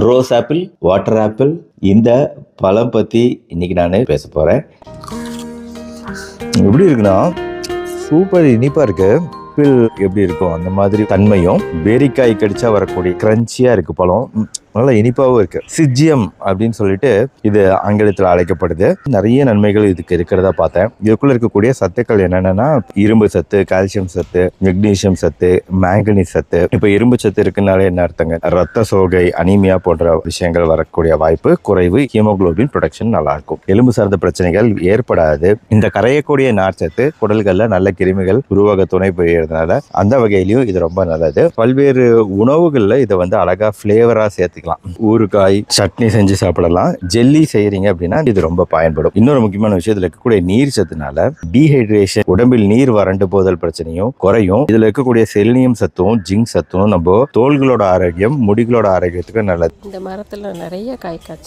Rose apple, water apple, இந்த பழம் பற்றி இன்னைக்கு நான் பேச போகிறேன். எப்படி இருக்குன்னா சூப்பர் இனிப்பாக இருக்கு. ஆப்பிள் எப்படி இருக்கும் அந்த மாதிரி தன்மையும், பேரிக்காய் கடிச்சா வரக்கூடிய கிரன்ச்சியாக இருக்கு பழம், நல்லா இனிப்பாகவும் இருக்கு. சிஜியம் அப்படின்னு சொல்லிட்டு இது ஆங்கிலத்தில் அழைக்கப்படுது. நிறைய நன்மைகள் இதுக்கு இருக்கிறதா பார்த்தேன். இதுக்குள்ள இருக்கக்கூடிய சத்துக்கள் என்னென்னா இரும்பு சத்து, கால்சியம் சத்து, மெக்னீசியம் சத்து, மேங்கனீஸ் சத்து. இப்போ இரும்பு சத்து இருக்குனாலே என்ன அர்த்தங்க? ரத்த சோகை, அனீமியா போன்ற விஷயங்கள் வரக்கூடிய வாய்ப்பு குறைவு. ஹீமோகுளோபின் ப்ரொடக்ஷன் நல்லா இருக்கும். எலும்பு சார்ந்த பிரச்சனைகள் ஏற்படாது. இந்த கரையக்கூடிய நார்ச்சத்து குடல்கள்ல நல்ல கிருமிகள் உருவாக துணை புரியறதுனால அந்த வகையிலையும் இது ரொம்ப நல்லது. பல்வேறு உணவுகள்ல இதை அழகா ஃபிளேவரா சேர்த்துக்கலாம். ஊறுகாய், சட்னி செஞ்சு சாப்பிடலாம். ஜெல்லி செய்யறீங்க அப்படின்னா இது ரொம்ப பயன்படும். இன்னொரு முக்கியமான விஷயத்துல இருக்கக்கூடிய நீர் சத்துனால டீஹைட்ரேஷன், உடம்பில் நீர் வறண்டு போதல் பிரச்சனையும் குறையும். இதுல இருக்கக்கூடிய செலினியம் சத்தும் ஜிங்க் சத்தும் நம்ம தோள்களோட ஆரோக்கியம், முடிகளோட ஆரோக்கியத்துக்கு நல்லது. இந்த மரத்துல நிறைய காய் காய்ச்சி